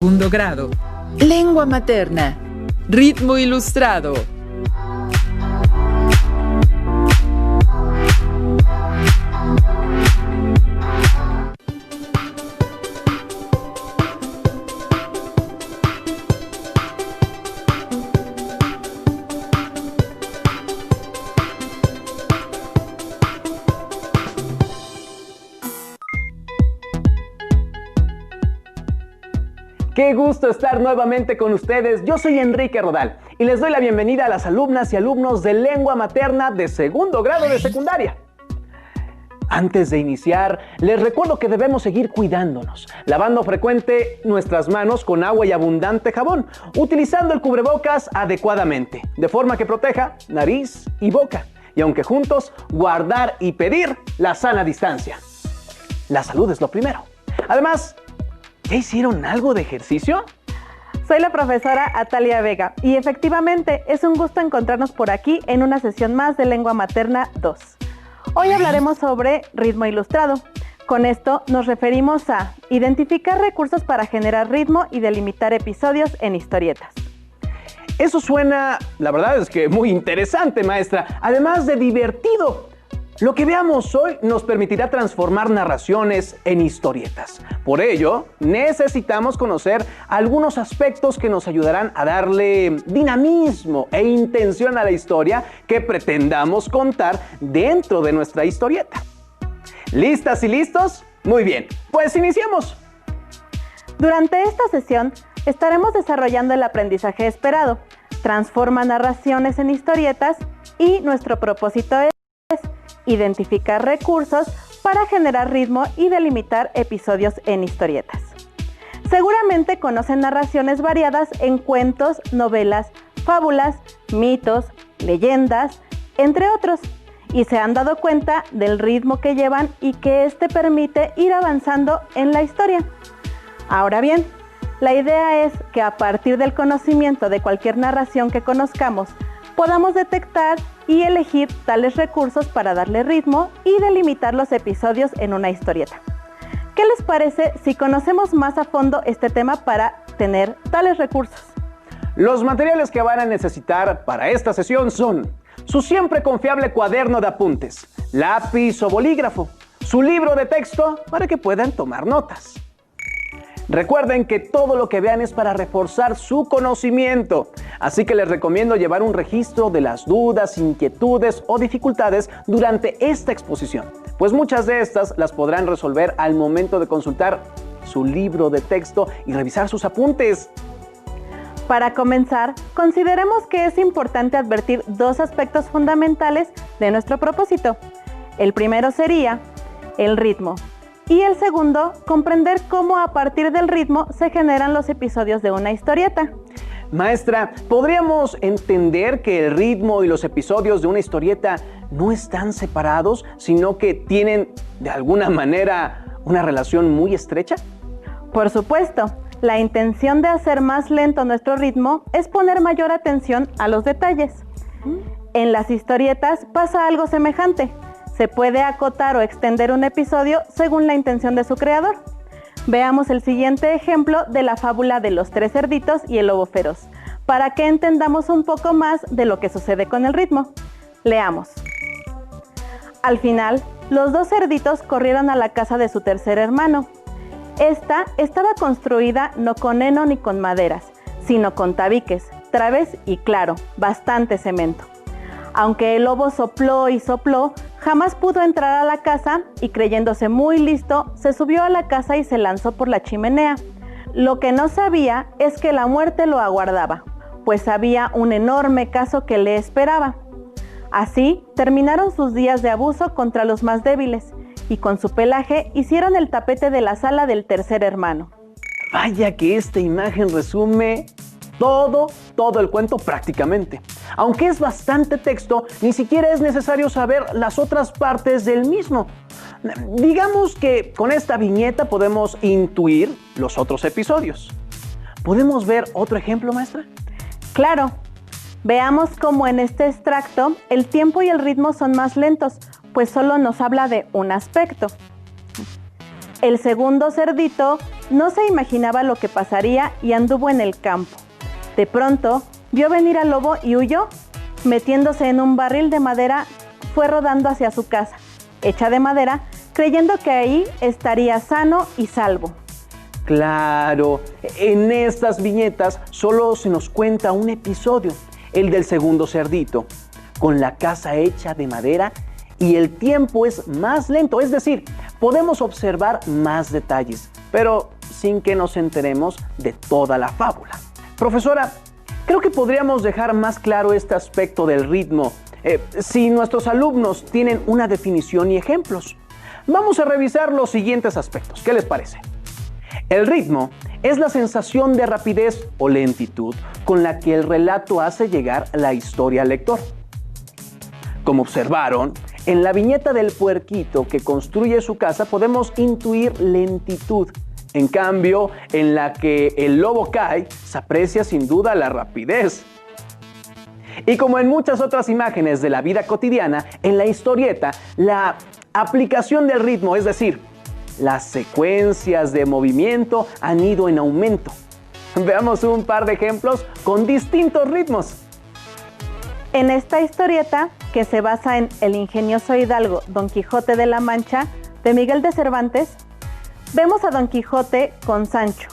segundo grado. Lengua materna. Ritmo ilustrado. Qué gusto estar nuevamente con ustedes. Yo soy Enrique Rodal y les doy la bienvenida a las alumnas y alumnos de lengua materna de segundo grado de secundaria. Antes de iniciar, les recuerdo que debemos seguir cuidándonos, lavando frecuente nuestras manos con agua y abundante jabón, utilizando el cubrebocas adecuadamente, de forma que proteja nariz y boca. Y aunque juntos, guardar y pedir la sana distancia. La salud es lo primero. Además, ¿ya hicieron algo de ejercicio? Soy la profesora Atalia Vega y efectivamente es un gusto encontrarnos por aquí en una sesión más de Lengua Materna 2. Hoy hablaremos sobre ritmo ilustrado. Con esto nos referimos a identificar recursos para generar ritmo y delimitar episodios en historietas. Eso suena, la verdad es que muy interesante, maestra, además de divertido. Lo que veamos hoy nos permitirá transformar narraciones en historietas. Por ello, necesitamos conocer algunos aspectos que nos ayudarán a darle dinamismo e intención a la historia que pretendamos contar dentro de nuestra historieta. ¿Listas y listos? Muy bien, pues iniciemos. Durante esta sesión estaremos desarrollando el aprendizaje esperado, transforma narraciones en historietas y nuestro propósito es identificar recursos para generar ritmo y delimitar episodios en historietas. Seguramente conocen narraciones variadas en cuentos, novelas, fábulas, mitos, leyendas, entre otros, y se han dado cuenta del ritmo que llevan y que este permite ir avanzando en la historia. Ahora bien, la idea es que a partir del conocimiento de cualquier narración que conozcamos, podamos detectar y elegir tales recursos para darle ritmo y delimitar los episodios en una historieta. ¿Qué les parece si conocemos más a fondo este tema para tener tales recursos? Los materiales que van a necesitar para esta sesión son su siempre confiable cuaderno de apuntes, lápiz o bolígrafo, su libro de texto para que puedan tomar notas. Recuerden que todo lo que vean es para reforzar su conocimiento, así que les recomiendo llevar un registro de las dudas, inquietudes o dificultades durante esta exposición, pues muchas de estas las podrán resolver al momento de consultar su libro de texto y revisar sus apuntes. Para comenzar, consideremos que es importante advertir dos aspectos fundamentales de nuestro propósito. El primero sería el ritmo. Y el segundo, comprender cómo a partir del ritmo se generan los episodios de una historieta. Maestra, ¿podríamos entender que el ritmo y los episodios de una historieta no están separados, sino que tienen de alguna manera una relación muy estrecha? Por supuesto, la intención de hacer más lento nuestro ritmo es poner mayor atención a los detalles. En las historietas pasa algo semejante. Se puede acotar o extender un episodio según la intención de su creador. Veamos el siguiente ejemplo de la fábula de los tres cerditos y el lobo feroz, para que entendamos un poco más de lo que sucede con el ritmo. Leamos. Al final, los dos cerditos corrieron a la casa de su tercer hermano. Esta estaba construida no con heno ni con maderas, sino con tabiques, traves y, claro, bastante cemento. Aunque el lobo sopló y sopló, jamás pudo entrar a la casa y, creyéndose muy listo, se subió a la casa y se lanzó por la chimenea. Lo que no sabía es que la muerte lo aguardaba, pues había un enorme caso que le esperaba. Así terminaron sus días de abuso contra los más débiles y con su pelaje hicieron el tapete de la sala del tercer hermano. Vaya que esta imagen resume todo el cuento prácticamente. Aunque es bastante texto, ni siquiera es necesario saber las otras partes del mismo. Digamos que con esta viñeta podemos intuir los otros episodios. ¿Podemos ver otro ejemplo, maestra? Claro. Veamos cómo en este extracto el tiempo y el ritmo son más lentos, pues solo nos habla de un aspecto. El segundo cerdito no se imaginaba lo que pasaría y anduvo en el campo. De pronto, vio venir al lobo y huyó. Metiéndose en un barril de madera, fue rodando hacia su casa, hecha de madera, creyendo que ahí estaría sano y salvo. Claro, en estas viñetas solo se nos cuenta un episodio, el del segundo cerdito, con la casa hecha de madera y el tiempo es más lento, es decir, podemos observar más detalles, pero sin que nos enteremos de toda la fábula. Profesora, creo que podríamos dejar más claro este aspecto del ritmo si nuestros alumnos tienen una definición y ejemplos. Vamos a revisar los siguientes aspectos. ¿Qué les parece? El ritmo es la sensación de rapidez o lentitud con la que el relato hace llegar la historia al lector. Como observaron, en la viñeta del puerquito que construye su casa podemos intuir lentitud. En cambio, en la que el lobo cae, se aprecia sin duda la rapidez. Y como en muchas otras imágenes de la vida cotidiana, en la historieta, la aplicación del ritmo, es decir, las secuencias de movimiento han ido en aumento. Veamos un par de ejemplos con distintos ritmos. En esta historieta, que se basa en el ingenioso hidalgo Don Quijote de la Mancha, de Miguel de Cervantes, vemos a Don Quijote con Sancho,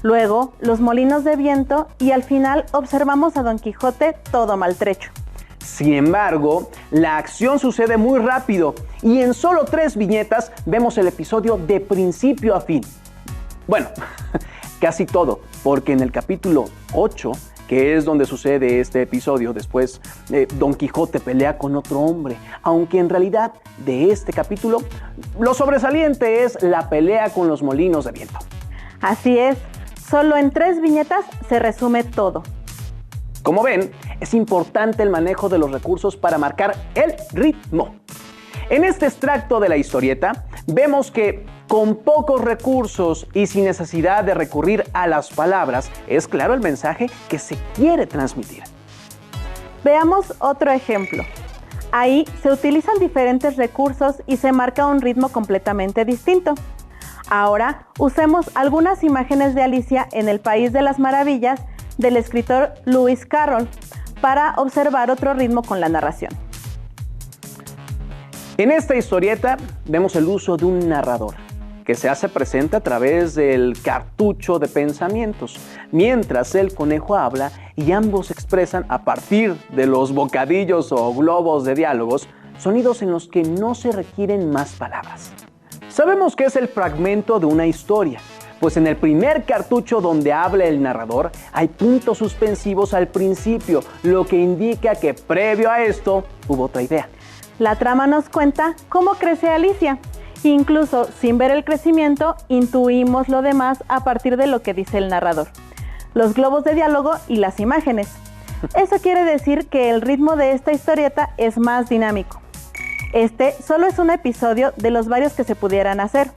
luego los molinos de viento y al final observamos a Don Quijote todo maltrecho. Sin embargo, la acción sucede muy rápido y en solo 3 viñetas vemos el episodio de principio a fin. Bueno, casi todo, porque en el capítulo 8, que es donde sucede este episodio, después Don Quijote pelea con otro hombre, aunque en realidad de este capítulo lo sobresaliente es la pelea con los molinos de viento. Así es, solo en 3 viñetas se resume todo. Como ven, es importante el manejo de los recursos para marcar el ritmo. En este extracto de la historieta, vemos que con pocos recursos y sin necesidad de recurrir a las palabras, es claro el mensaje que se quiere transmitir. Veamos otro ejemplo. Ahí se utilizan diferentes recursos y se marca un ritmo completamente distinto. Ahora usemos algunas imágenes de Alicia en el País de las Maravillas del escritor Lewis Carroll para observar otro ritmo con la narración. En esta historieta vemos el uso de un narrador que se hace presente a través del cartucho de pensamientos, mientras el conejo habla y ambos expresan a partir de los bocadillos o globos de diálogos sonidos en los que no se requieren más palabras. Sabemos que es el fragmento de una historia, pues en el primer cartucho donde habla el narrador hay puntos suspensivos al principio, lo que indica que previo a esto hubo otra idea. La trama nos cuenta cómo crece Alicia. Incluso sin ver el crecimiento, intuimos lo demás a partir de lo que dice el narrador, los globos de diálogo y las imágenes. Eso quiere decir que el ritmo de esta historieta es más dinámico. Este solo es un episodio de los varios que se pudieran hacer.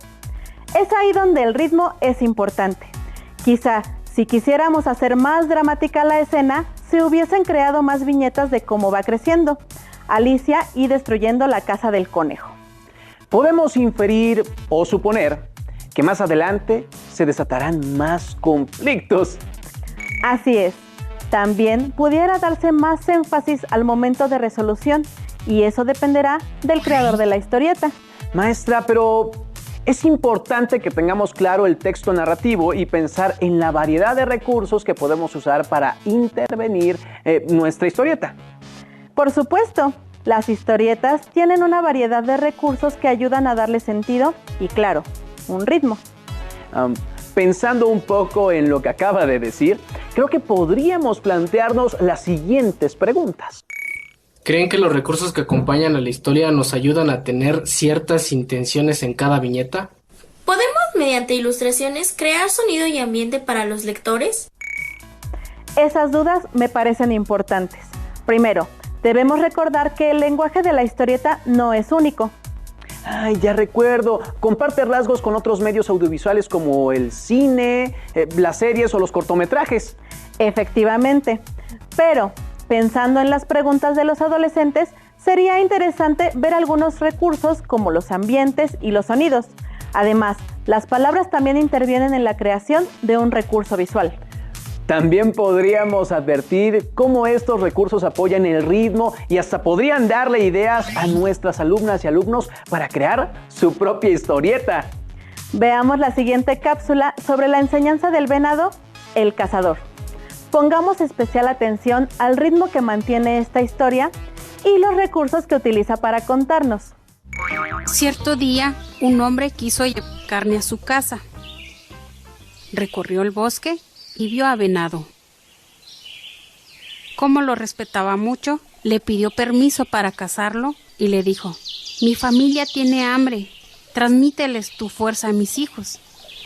Es ahí donde el ritmo es importante. Quizá, si quisiéramos hacer más dramática la escena, se hubiesen creado más viñetas de cómo va creciendo Alicia y destruyendo la casa del conejo. Podemos inferir o suponer que más adelante se desatarán más conflictos. Así es. También pudiera darse más énfasis al momento de resolución y eso dependerá del creador de la historieta. Maestra, pero es importante que tengamos claro el texto narrativo y pensar en la variedad de recursos que podemos usar para intervenir nuestra historieta. Por supuesto, las historietas tienen una variedad de recursos que ayudan a darle sentido y, claro, un ritmo. Pensando un poco en lo que acaba de decir, creo que podríamos plantearnos las siguientes preguntas. ¿Creen que los recursos que acompañan a la historia nos ayudan a tener ciertas intenciones en cada viñeta? ¿Podemos, mediante ilustraciones, crear sonido y ambiente para los lectores? Esas dudas me parecen importantes. Primero, debemos recordar que el lenguaje de la historieta no es único. Ay, ya recuerdo, comparte rasgos con otros medios audiovisuales como el cine, las series o los cortometrajes. Efectivamente, pero pensando en las preguntas de los adolescentes, sería interesante ver algunos recursos como los ambientes y los sonidos. Además, Las palabras también intervienen en la creación de un recurso visual. También podríamos advertir cómo estos recursos apoyan el ritmo y hasta podrían darle ideas a nuestras alumnas y alumnos para crear su propia historieta. Veamos la siguiente cápsula sobre la enseñanza del venado, el cazador. Pongamos especial atención al ritmo que mantiene esta historia y los recursos que utiliza para contarnos. Cierto día, un hombre quiso llevar carne a su casa. Recorrió el bosque y vio a Venado. Como lo respetaba mucho, le pidió permiso para cazarlo y le dijo: «Mi familia tiene hambre, transmíteles tu fuerza a mis hijos.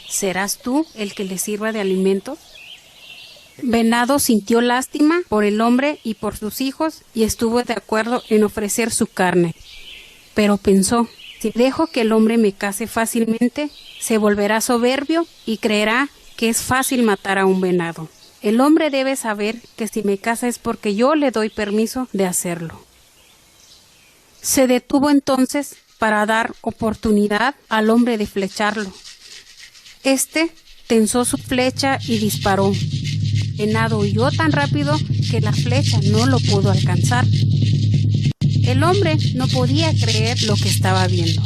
¿Serás tú el que les sirva de alimento?». Venado sintió lástima por el hombre y por sus hijos y estuvo de acuerdo en ofrecer su carne. Pero pensó: si dejo que el hombre me case fácilmente, se volverá soberbio y creerá que es fácil matar a un venado. El hombre debe saber que si me caza es porque yo le doy permiso de hacerlo. Se detuvo entonces para dar oportunidad al hombre de flecharlo. Este tensó su flecha y disparó. Venado huyó tan rápido que la flecha no lo pudo alcanzar. El hombre no podía creer lo que estaba viendo.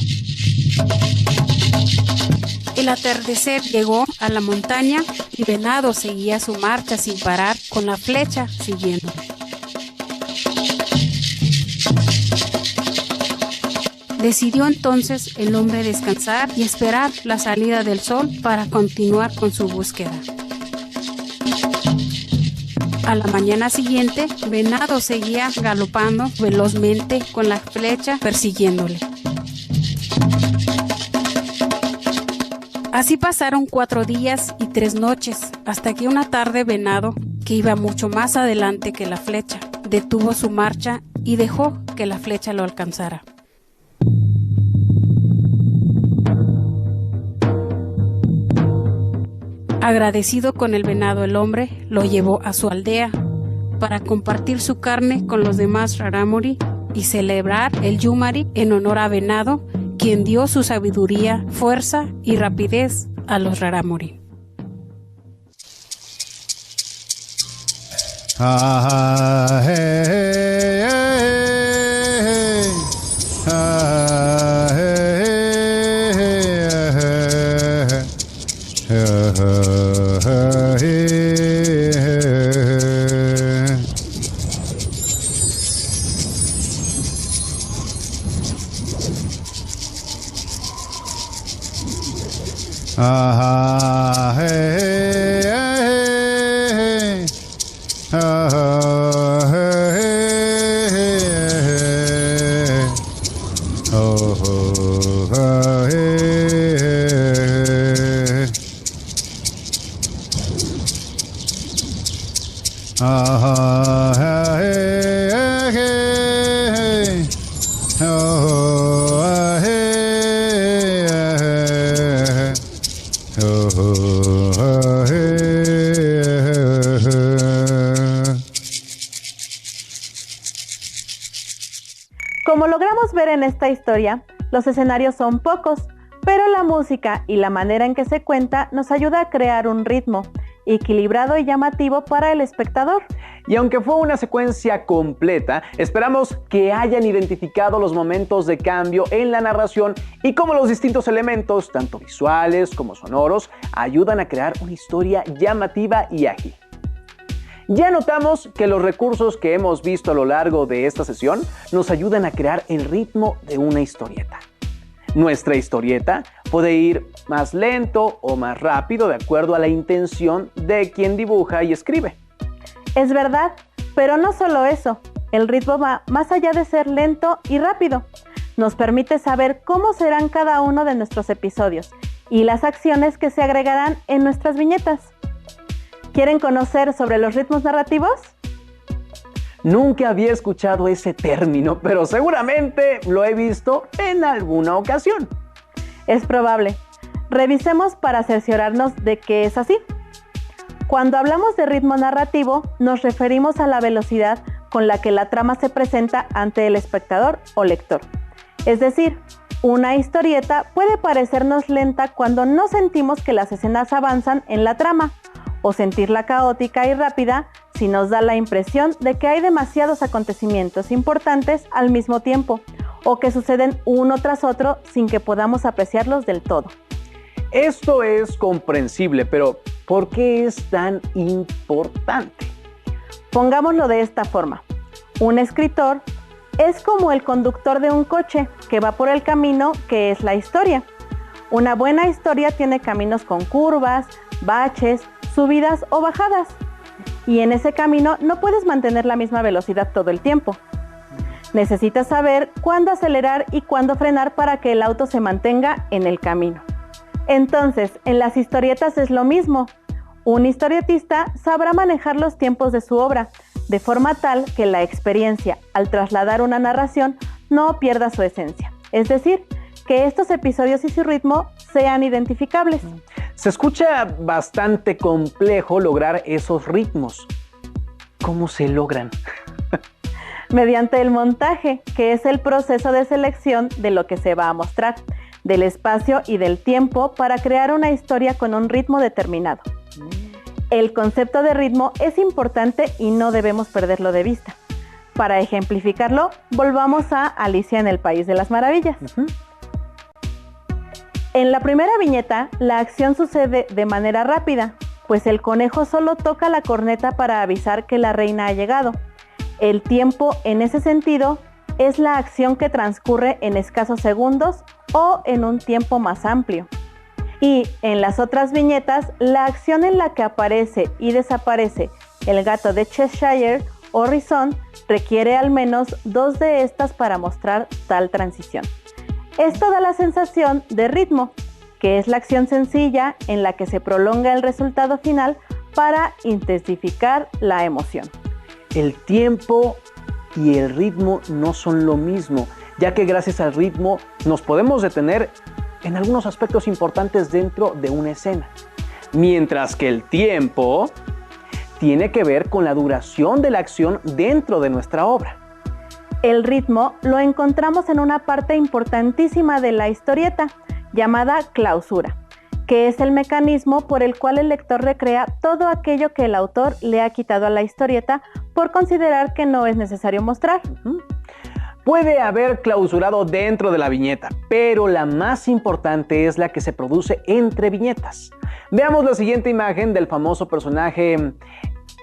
El atardecer llegó a la montaña y Venado seguía su marcha sin parar, con la flecha siguiendo. Decidió entonces el hombre descansar y esperar la salida del sol para continuar con su búsqueda. A la mañana siguiente, Venado seguía galopando velozmente con la flecha persiguiéndole. Así pasaron 4 días y 3 noches, hasta que una tarde Venado, que iba mucho más adelante que la flecha, detuvo su marcha y dejó que la flecha lo alcanzara. Agradecido con el venado, el hombre lo llevó a su aldea para compartir su carne con los demás rarámuri y celebrar el Yumari en honor a Venado, quien dio su sabiduría, fuerza y rapidez a los rarámuri. Como logramos ver en esta historia, los escenarios son pocos, pero la música y la manera en que se cuenta nos ayuda a crear un ritmo equilibrado y llamativo para el espectador. Y aunque fue una secuencia completa, esperamos que hayan identificado los momentos de cambio en la narración y cómo los distintos elementos, tanto visuales como sonoros, ayudan a crear una historia llamativa y ágil. Ya notamos que los recursos que hemos visto a lo largo de esta sesión nos ayudan a crear el ritmo de una historieta. Nuestra historieta puede ir más lento o más rápido de acuerdo a la intención de quien dibuja y escribe. Es verdad, pero no solo eso, el ritmo va más allá de ser lento y rápido. Nos permite saber cómo serán cada uno de nuestros episodios y las acciones que se agregarán en nuestras viñetas. ¿Quieren conocer sobre los ritmos narrativos? Nunca había escuchado ese término, pero seguramente lo he visto en alguna ocasión. Es probable. Revisemos para cerciorarnos de que es así. Cuando hablamos de ritmo narrativo, nos referimos a la velocidad con la que la trama se presenta ante el espectador o lector. Es decir, Una historieta puede parecernos lenta cuando no sentimos que las escenas avanzan en la trama, o sentirla caótica y rápida si nos da la impresión de que hay demasiados acontecimientos importantes al mismo tiempo, o que suceden uno tras otro sin que podamos apreciarlos del todo. Esto es comprensible, pero ¿por qué es tan importante? Pongámoslo de esta forma. Un escritor es como el conductor de un coche que va por el camino que es la historia. Una buena historia tiene caminos con curvas, baches, subidas o bajadas. Y en ese camino no puedes mantener la misma velocidad todo el tiempo. Necesitas saber cuándo acelerar y cuándo frenar para que el auto se mantenga en el camino. Entonces, en las historietas es lo mismo. Un historietista sabrá manejar los tiempos de su obra, de forma tal que la experiencia, al trasladar una narración, no pierda su esencia. Es decir, que estos episodios y su ritmo sean identificables. Se escucha bastante complejo lograr esos ritmos. ¿Cómo se logran? Mediante el montaje, que es el proceso de selección de lo que se va a mostrar, del espacio y del tiempo para crear una historia con un ritmo determinado. El concepto de ritmo es importante y no debemos perderlo de vista. Para ejemplificarlo, volvamos a Alicia en el País de las Maravillas. En la primera viñeta, la acción sucede de manera rápida, pues el conejo solo toca la corneta para avisar que la reina ha llegado. El tiempo, en ese sentido, es la acción que transcurre en escasos segundos o en un tiempo más amplio. Y en las otras viñetas, la acción en la que aparece y desaparece el gato de Cheshire o Rizón requiere al menos 2 de estas para mostrar tal transición. Esto da la sensación de ritmo, que es la acción sencilla en la que se prolonga el resultado final para intensificar la emoción. El tiempo y el ritmo no son lo mismo, ya que gracias al ritmo nos podemos detener en algunos aspectos importantes dentro de una escena, mientras que el tiempo tiene que ver con la duración de la acción dentro de nuestra obra. El ritmo lo encontramos en una parte importantísima de la historieta, llamada clausura, que es el mecanismo por el cual el lector recrea todo aquello que el autor le ha quitado a la historieta por considerar que no es necesario mostrar. Puede haber clausurado dentro de la viñeta, pero la más importante es la que se produce entre viñetas. Veamos la siguiente imagen del famoso personaje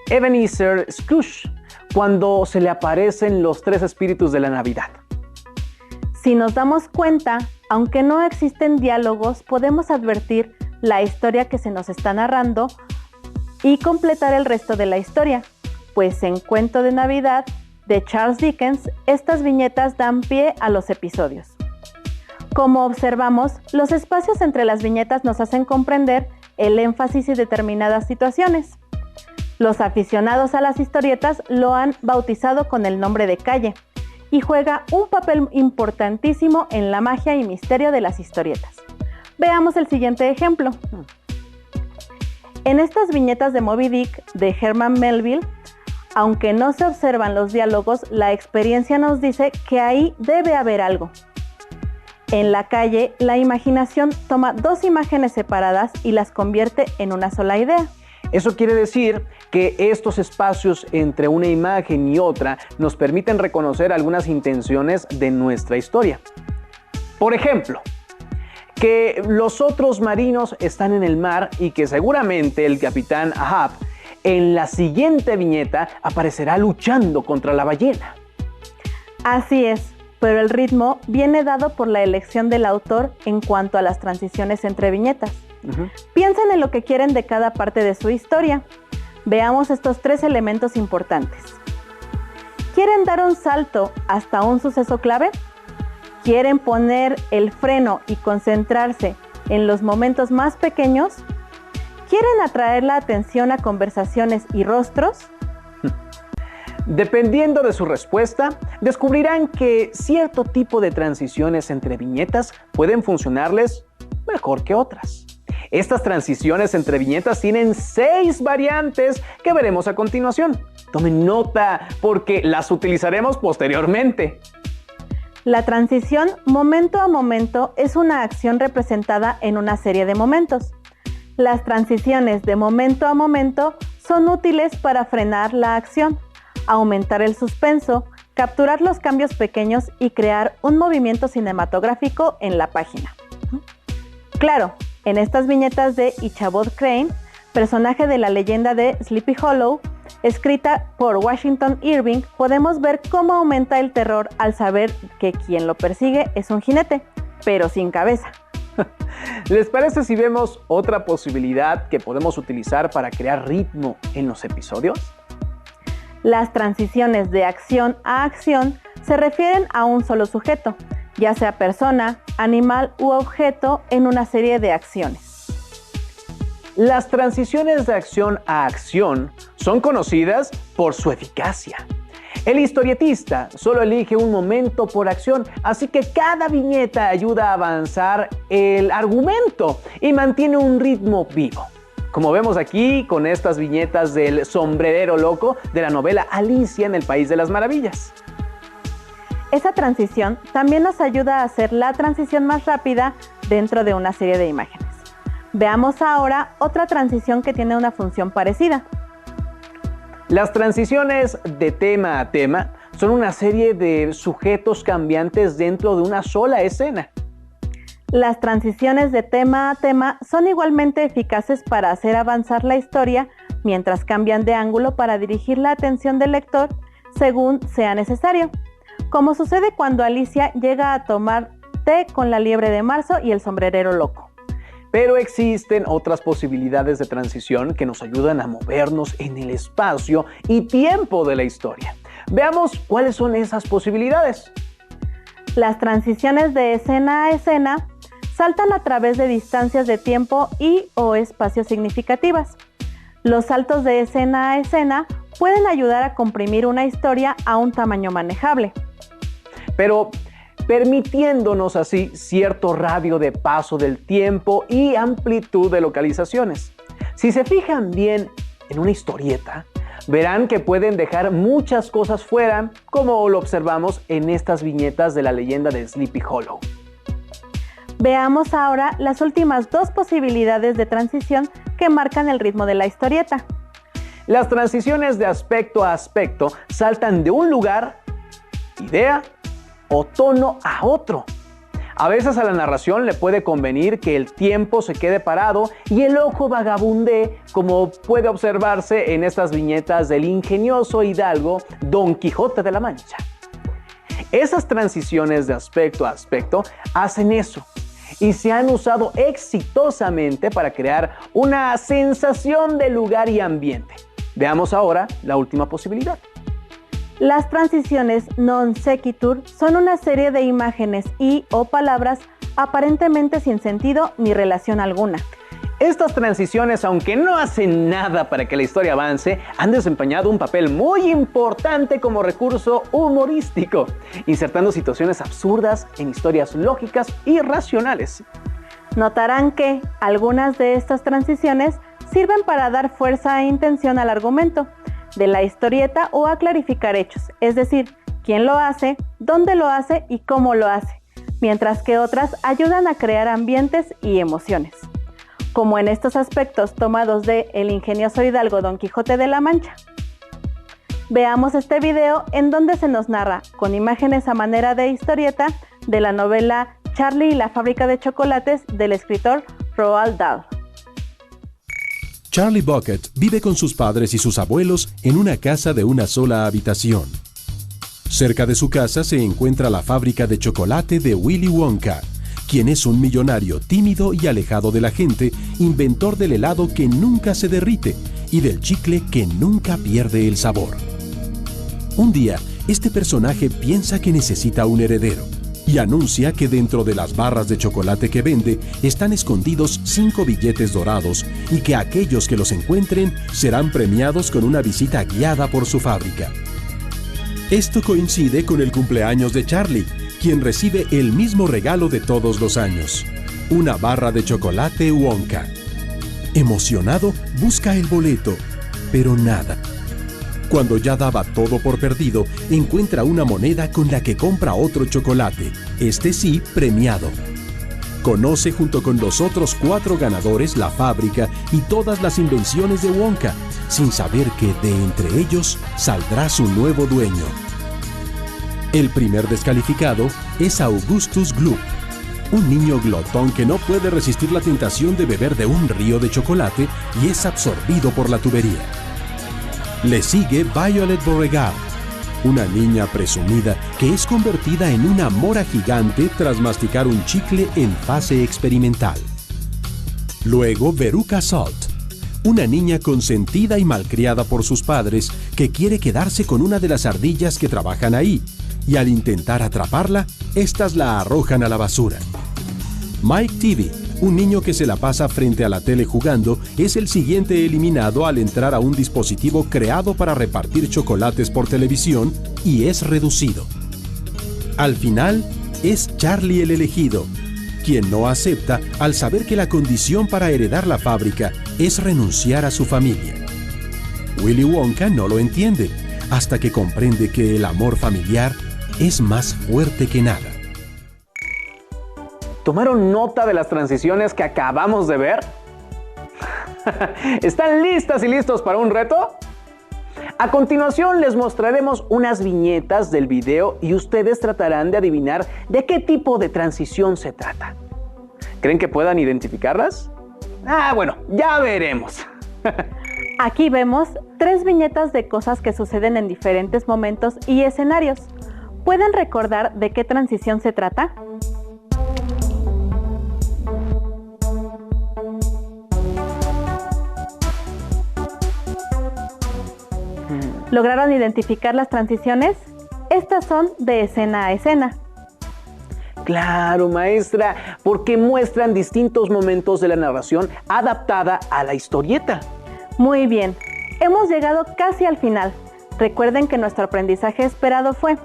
Ebenezer Scrooge, cuando se le aparecen los 3 espíritus de la Navidad. Si nos damos cuenta, aunque no existen diálogos, podemos advertir la historia que se nos está narrando y completar el resto de la historia, pues en Cuento de Navidad de Charles Dickens, estas viñetas dan pie a los episodios. Como observamos, los espacios entre las viñetas nos hacen comprender el énfasis y determinadas situaciones. Los aficionados a las historietas lo han bautizado con el nombre de calle y juega un papel importantísimo en la magia y misterio de las historietas. Veamos el siguiente ejemplo. En estas viñetas de Moby Dick de Herman Melville, aunque no se observan los diálogos, la experiencia nos dice que ahí debe haber algo. En la calle, la imaginación toma 2 imágenes separadas y las convierte en una sola idea. Eso quiere decir que estos espacios entre una imagen y otra nos permiten reconocer algunas intenciones de nuestra historia. Por ejemplo, que los otros marinos están en el mar y que seguramente el capitán Ahab en la siguiente viñeta aparecerá luchando contra la ballena. Así es, pero el ritmo viene dado por la elección del autor en cuanto a las transiciones entre viñetas. Piensen en lo que quieren de cada parte de su historia. Veamos estos 3 elementos importantes. ¿Quieren dar un salto hasta un suceso clave? ¿Quieren poner el freno y concentrarse en los momentos más pequeños? ¿Quieren atraer la atención a conversaciones y rostros? Dependiendo de su respuesta, descubrirán que cierto tipo de transiciones entre viñetas pueden funcionarles mejor que otras. Estas transiciones entre viñetas tienen 6 variantes que veremos a continuación. Tomen nota porque las utilizaremos posteriormente. La transición momento a momento es una acción representada en una serie de momentos. Las transiciones de momento a momento son útiles para frenar la acción, aumentar el suspenso, capturar los cambios pequeños y crear un movimiento cinematográfico en la página. Claro, en estas viñetas de Ichabod Crane, personaje de la leyenda de Sleepy Hollow, escrita por Washington Irving, podemos ver cómo aumenta el terror al saber que quien lo persigue es un jinete, pero sin cabeza. ¿Les parece si vemos otra posibilidad que podemos utilizar para crear ritmo en los episodios? Las transiciones de acción a acción se refieren a un solo sujeto, ya sea persona, animal u objeto en una serie de acciones. Las transiciones de acción a acción son conocidas por su eficacia. El historietista solo elige un momento por acción, así que cada viñeta ayuda a avanzar el argumento y mantiene un ritmo vivo. Como vemos aquí con estas viñetas del sombrerero loco de la novela Alicia en el País de las Maravillas. Esa transición también nos ayuda a hacer la transición más rápida dentro de una serie de imágenes. Veamos ahora otra transición que tiene una función parecida. Las transiciones de tema a tema son una serie de sujetos cambiantes dentro de una sola escena. Las transiciones de tema a tema son igualmente eficaces para hacer avanzar la historia mientras cambian de ángulo para dirigir la atención del lector según sea necesario, como sucede cuando Alicia llega a tomar té con la liebre de marzo y el sombrerero loco. Pero existen otras posibilidades de transición que nos ayudan a movernos en el espacio y tiempo de la historia. Veamos cuáles son esas posibilidades. Las transiciones de escena a escena saltan a través de distancias de tiempo y o espacio significativas. Los saltos de escena a escena pueden ayudar a comprimir una historia a un tamaño manejable, pero permitiéndonos así cierto radio de paso del tiempo y amplitud de localizaciones. Si se fijan bien en una historieta, verán que pueden dejar muchas cosas fuera, como lo observamos en estas viñetas de la leyenda de Sleepy Hollow. Veamos ahora las últimas dos posibilidades de transición que marcan el ritmo de la historieta. Las transiciones de aspecto a aspecto saltan de un lugar, idea o tono a otro. A veces a la narración le puede convenir que el tiempo se quede parado y el ojo vagabundee, como puede observarse en estas viñetas del ingenioso hidalgo Don Quijote de la Mancha. Esas transiciones de aspecto a aspecto hacen eso y se han usado exitosamente para crear una sensación de lugar y ambiente. Veamos ahora la última posibilidad. Las transiciones non sequitur son una serie de imágenes y o palabras aparentemente sin sentido ni relación alguna. Estas transiciones, aunque no hacen nada para que la historia avance, han desempeñado un papel muy importante como recurso humorístico, insertando situaciones absurdas en historias lógicas y racionales. Notarán que algunas de estas transiciones sirven para dar fuerza e intención al argumento de la historieta o a clarificar hechos, es decir, quién lo hace, dónde lo hace y cómo lo hace, mientras que otras ayudan a crear ambientes y emociones, como en estos aspectos tomados de El ingenioso hidalgo Don Quijote de la Mancha. Veamos este video en donde se nos narra, con imágenes a manera de historieta, de la novela Charlie y la fábrica de chocolates del escritor Roald Dahl. Charlie Bucket vive con sus padres y sus abuelos en una casa de una sola habitación. Cerca de su casa se encuentra la fábrica de chocolate de Willy Wonka, quien es un millonario tímido y alejado de la gente, inventor del helado que nunca se derrite y del chicle que nunca pierde el sabor. Un día, este personaje piensa que necesita un heredero y anuncia que dentro de las barras de chocolate que vende están escondidos 5 billetes dorados y que aquellos que los encuentren serán premiados con una visita guiada por su fábrica. Esto coincide con el cumpleaños de Charlie, quien recibe el mismo regalo de todos los años, una barra de chocolate Wonka. Emocionado, busca el boleto, pero nada. Cuando ya daba todo por perdido, encuentra una moneda con la que compra otro chocolate, este sí premiado. Conoce junto con los otros 4 ganadores la fábrica y todas las invenciones de Wonka, sin saber que de entre ellos saldrá su nuevo dueño. El primer descalificado es Augustus Gloop, un niño glotón que no puede resistir la tentación de beber de un río de chocolate y es absorbido por la tubería. Le sigue Violet Beauregard, una niña presumida que es convertida en una mora gigante tras masticar un chicle en fase experimental. Luego Veruca Salt, una niña consentida y malcriada por sus padres que quiere quedarse con una de las ardillas que trabajan ahí, y al intentar atraparla, éstas la arrojan a la basura. Mike Teavee, un niño que se la pasa frente a la tele jugando, es el siguiente eliminado al entrar a un dispositivo creado para repartir chocolates por televisión y es reducido. Al final, es Charlie el elegido, quien no acepta al saber que la condición para heredar la fábrica es renunciar a su familia. Willy Wonka no lo entiende, hasta que comprende que el amor familiar es más fuerte que nada. ¿Tomaron nota de las transiciones que acabamos de ver? ¿Están listas y listos para un reto? A continuación les mostraremos unas viñetas del video y ustedes tratarán de adivinar de qué tipo de transición se trata. ¿Creen que puedan identificarlas? Bueno, ya veremos. Aquí vemos 3 viñetas de cosas que suceden en diferentes momentos y escenarios. ¿Pueden recordar de qué transición se trata? ¿Lograron identificar las transiciones? Estas son de escena a escena. Claro, maestra, porque muestran distintos momentos de la narración adaptada a la historieta. Muy bien, hemos llegado casi al final. Recuerden que nuestro aprendizaje esperado fue: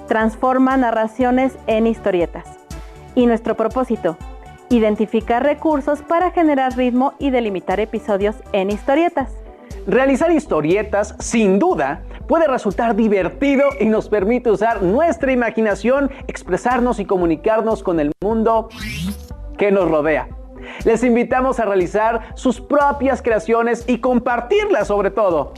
transforma narraciones en historietas. Y nuestro propósito: identificar recursos para generar ritmo y delimitar episodios en historietas. Realizar historietas, sin duda, puede resultar divertido y nos permite usar nuestra imaginación, expresarnos y comunicarnos con el mundo que nos rodea. Les invitamos a realizar sus propias creaciones y compartirlas sobre todo.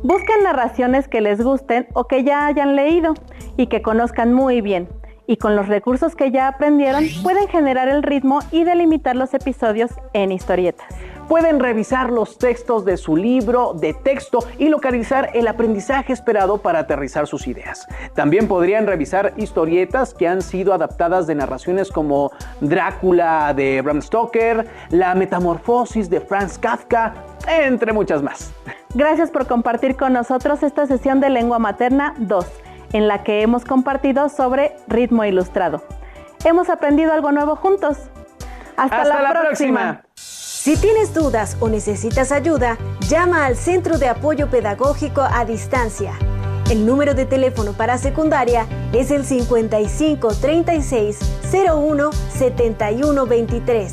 Busquen narraciones que les gusten o que ya hayan leído y que conozcan muy bien. Y con los recursos que ya aprendieron, pueden generar el ritmo y delimitar los episodios en historietas. Pueden revisar los textos de su libro de texto y localizar el aprendizaje esperado para aterrizar sus ideas. También podrían revisar historietas que han sido adaptadas de narraciones como Drácula de Bram Stoker, La Metamorfosis de Franz Kafka, entre muchas más. Gracias por compartir con nosotros esta sesión de Lengua Materna 2, en la que hemos compartido sobre ritmo ilustrado. Hemos aprendido algo nuevo juntos. ¡Hasta la próxima! Si tienes dudas o necesitas ayuda, llama al Centro de Apoyo Pedagógico a Distancia. El número de teléfono para secundaria es el 55 36 01 71 23.